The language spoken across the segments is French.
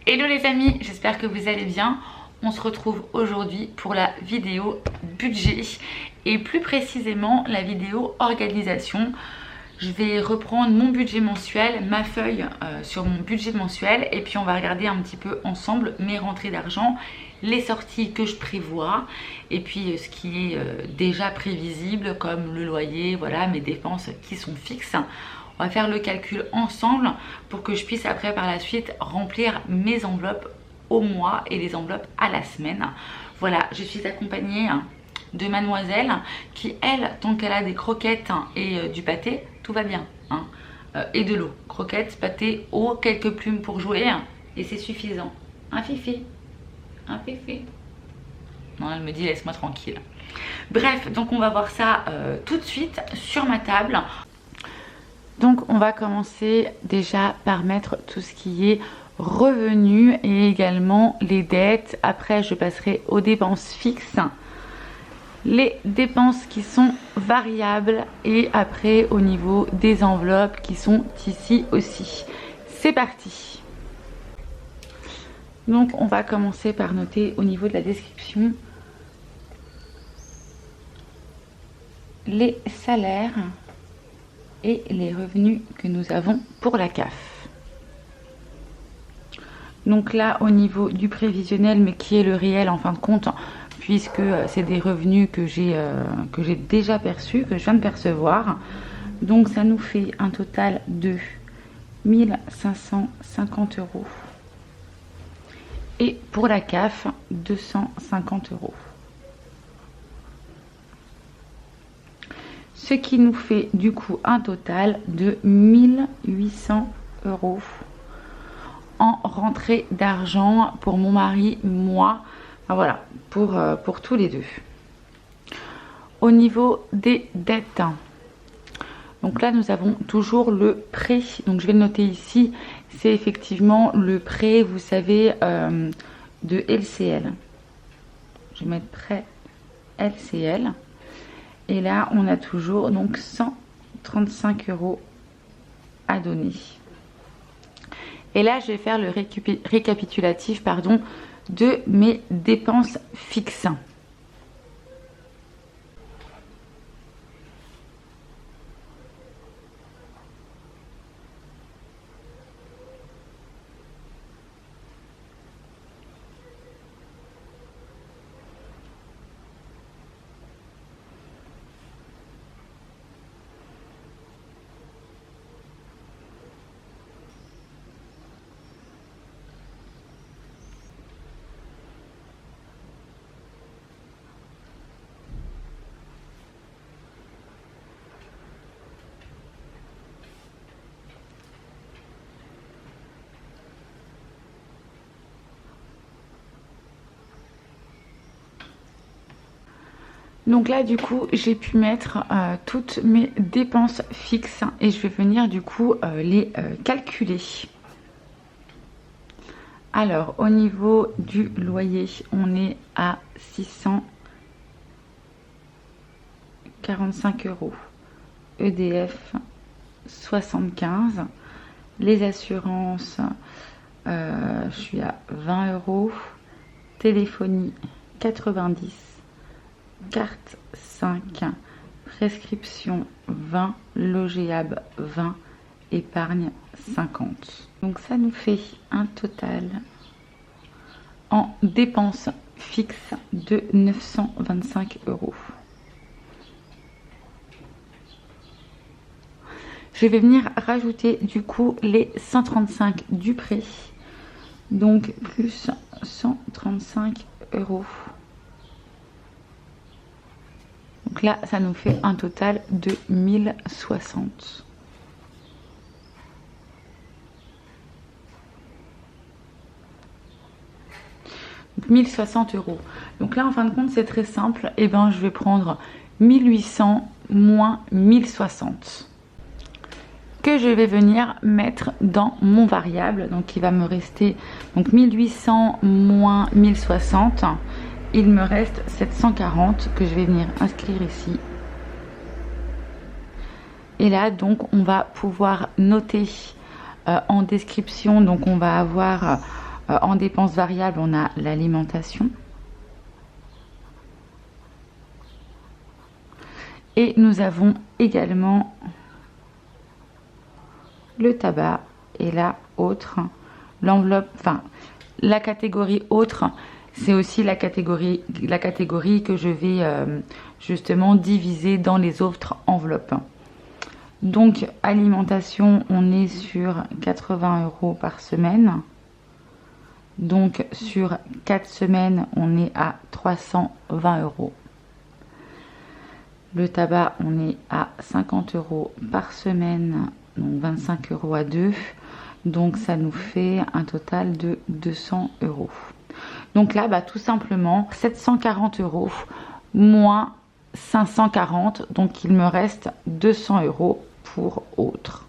Hello les amis, j'espère que vous allez bien. On se retrouve aujourd'hui pour la vidéo budget et plus précisément la vidéo organisation. Je vais reprendre mon budget mensuel, ma feuille sur mon budget mensuel, et puis on va regarder un petit peu ensemble mes rentrées d'argent, les sorties que je prévois et puis ce qui est déjà prévisible comme le loyer, voilà, mes dépenses qui sont fixes. On va faire le calcul ensemble pour que je puisse après par la suite remplir mes enveloppes au mois et les enveloppes à la semaine. Voilà, je suis accompagnée de mademoiselle qui, elle, tant qu'elle a des croquettes et du pâté, tout va bien, hein. Et de l'eau, croquettes, pâté, eau, quelques plumes pour jouer et c'est suffisant. Un fifi, un fifi. Non, elle me dit laisse-moi tranquille. Bref, donc on va voir ça tout de suite sur ma table. Donc on va commencer déjà par mettre tout ce qui est revenus et également les dettes. Après je passerai aux dépenses fixes, les dépenses qui sont variables et après au niveau des enveloppes qui sont ici aussi. C'est parti. Donc on va commencer par noter au niveau de la description les salaires et les revenus que nous avons pour la CAF. Donc là au niveau du prévisionnel, mais qui est le réel en fin de compte, puisque c'est des revenus que j'ai déjà perçus, que je viens de percevoir. Donc ça nous fait un total de 1550 €. Et pour la CAF, 250 €. Ce qui nous fait du coup un total de 1800 € en rentrée d'argent pour mon mari, moi, enfin voilà, pour tous les deux. Au niveau des dettes, donc là nous avons toujours le prêt, donc je vais le noter ici, c'est effectivement le prêt, vous savez, de LCL. Je vais mettre prêt LCL. Et là, on a toujours donc 135 € à donner. Et là, je vais faire le récapitulatif de mes dépenses fixes. Donc là du coup j'ai pu mettre toutes mes dépenses fixes et je vais venir du coup les calculer. Alors au niveau du loyer on est à 645 €, EDF 75, les assurances je suis à 20 €, téléphonie 90, carte 5, prescription 20, logéable 20, épargne 50. Donc ça nous fait un total en dépenses fixes de 925 €. Je vais venir rajouter du coup les 135 du prêt, donc plus 135 €. Donc là, ça nous fait un total de 1060. Donc 1060 €. Donc là, en fin de compte, c'est très simple. Et ben, je vais prendre 1800 moins 1060 que je vais venir mettre dans mon variable. Donc il va me rester donc 1800 moins 1060. Il me reste 740 que je vais venir inscrire ici. Et là donc on va pouvoir noter en description, donc on va avoir En dépenses variables, on a l'alimentation. Et nous avons également le tabac et la autre, l'enveloppe, enfin la catégorie autre, c'est aussi la catégorie que je vais justement diviser dans les autres enveloppes. Donc alimentation, on est sur 80 € par semaine. Donc sur 4 semaines, on est à 320 €. Le tabac, on est à 50 € par semaine, donc 25 € à 2. Donc ça nous fait un total de 200 €. Donc là, tout simplement 740 € moins 540, donc il me reste 200 € pour autres.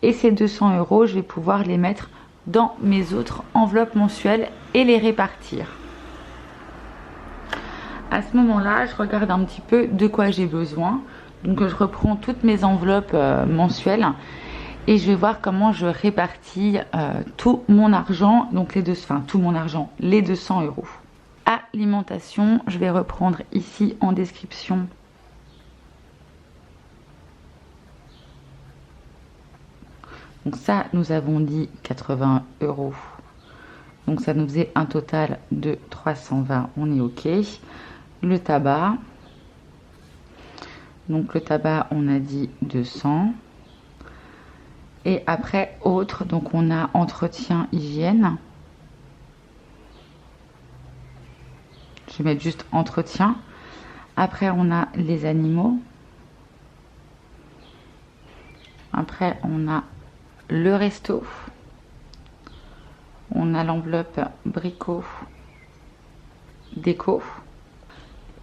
Et ces 200 €, je vais pouvoir les mettre dans mes autres enveloppes mensuelles et les répartir. À ce moment-là, je regarde un petit peu de quoi j'ai besoin. Donc je reprends toutes mes enveloppes mensuelles et je vais voir comment je répartis tout mon argent, donc les 200 €. Alimentation, je vais reprendre ici en description. Donc ça, nous avons dit 80 €. Donc ça nous faisait un total de 320, on est OK. Le tabac. Donc le tabac, on a dit 200. Et après, autre, donc on a entretien, hygiène. Je vais mettre juste entretien. Après, on a les animaux. Après, on a le resto. On a l'enveloppe bricot, déco.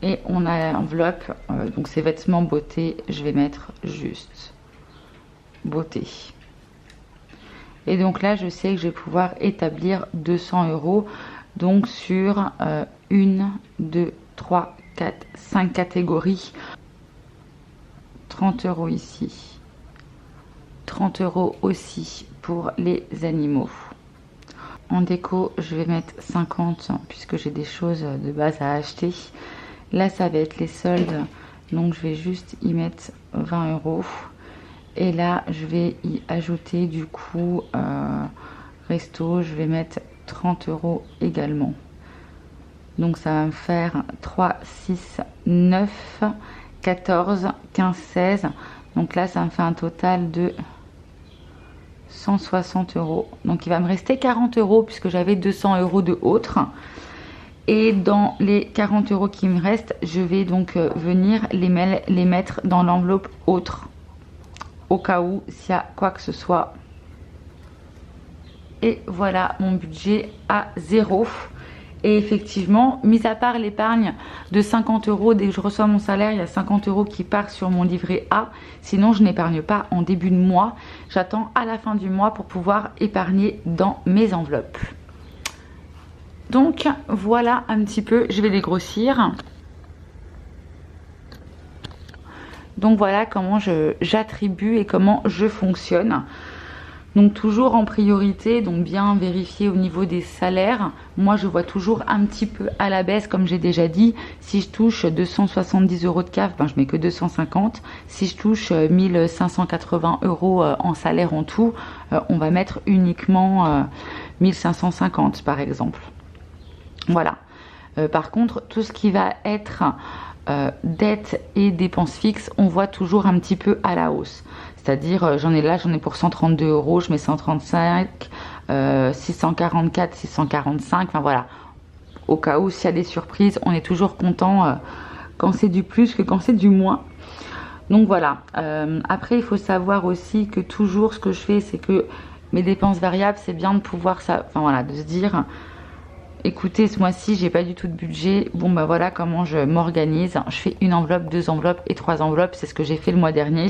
Et on a l'enveloppe, donc ces vêtements beauté, je vais mettre juste beauté. Et donc là, je sais que je vais pouvoir établir 200 €, donc sur 1, 2, 3, 4, 5 catégories. 30 € ici. 30 € aussi pour les animaux. En déco, je vais mettre 50 puisque j'ai des choses de base à acheter. Là, ça va être les soldes, donc je vais juste y mettre 20 €. Et là, je vais y ajouter du coup resto, je vais mettre 30 € également. Donc ça va me faire 3, 6, 9, 14, 15, 16. Donc là, ça me fait un total de 160 €. Donc il va me rester 40 € puisque j'avais 200 € de autres. Et dans les 40 € qui me restent, je vais donc venir les mettre dans l'enveloppe autre. Au cas où, s'il y a quoi que ce soit. Et voilà mon budget à 0. Et effectivement, mis à part l'épargne de 50 €, dès que je reçois mon salaire, il y a 50 € qui part sur mon livret A. Sinon, je n'épargne pas en début de mois. J'attends à la fin du mois pour pouvoir épargner dans mes enveloppes. Donc voilà un petit peu, je vais les grossir. Donc voilà comment j'attribue et comment je fonctionne. Donc toujours en priorité, donc bien vérifier au niveau des salaires. Moi je vois toujours un petit peu à la baisse, comme j'ai déjà dit. Si je touche 270 € de CAF, je mets que 250. Si je touche 1580 € en salaire en tout, on va mettre uniquement 1550 par exemple. Voilà. Par contre, tout ce qui va être dettes et dépenses fixes, on voit toujours un petit peu à la hausse. C'est-à-dire, j'en ai pour 132 €, je mets 135, 644, 645, enfin voilà. Au cas où, s'il y a des surprises, on est toujours content quand c'est du plus que quand c'est du moins. Donc voilà. Après, il faut savoir aussi que toujours, ce que je fais, c'est que mes dépenses variables, c'est bien de pouvoir, de se dire... Écoutez, ce mois-ci, j'ai pas du tout de budget. Bon, voilà comment je m'organise. Je fais une enveloppe, 2 enveloppes et 3 enveloppes. C'est ce que j'ai fait le mois dernier.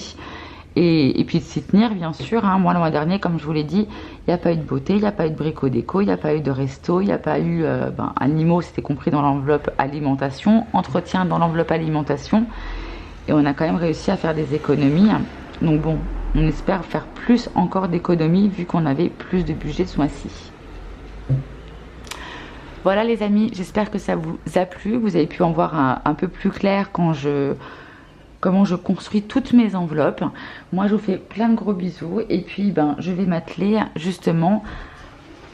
Et puis de s'y tenir, bien sûr. Moi, le mois dernier, comme je vous l'ai dit, il n'y a pas eu de beauté, il n'y a pas eu de brico déco, il n'y a pas eu de resto, il n'y a pas eu animaux, c'était compris dans l'enveloppe alimentation, entretien dans l'enveloppe alimentation. Et on a quand même réussi à faire des économies. Donc bon, on espère faire plus encore d'économies vu qu'on avait plus de budget ce mois-ci. Voilà les amis, j'espère que ça vous a plu. Vous avez pu en voir un peu plus clair comment je construis toutes mes enveloppes. Moi je vous fais plein de gros bisous et puis je vais m'atteler justement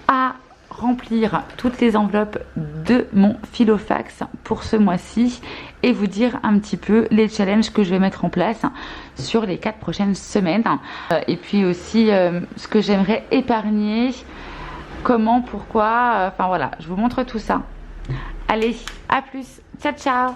à remplir toutes les enveloppes de mon Filofax pour ce mois-ci et vous dire un petit peu les challenges que je vais mettre en place sur les 4 prochaines semaines et puis aussi ce que j'aimerais épargner, comment, pourquoi, enfin voilà, je vous montre tout ça. Allez, à plus, ciao ciao.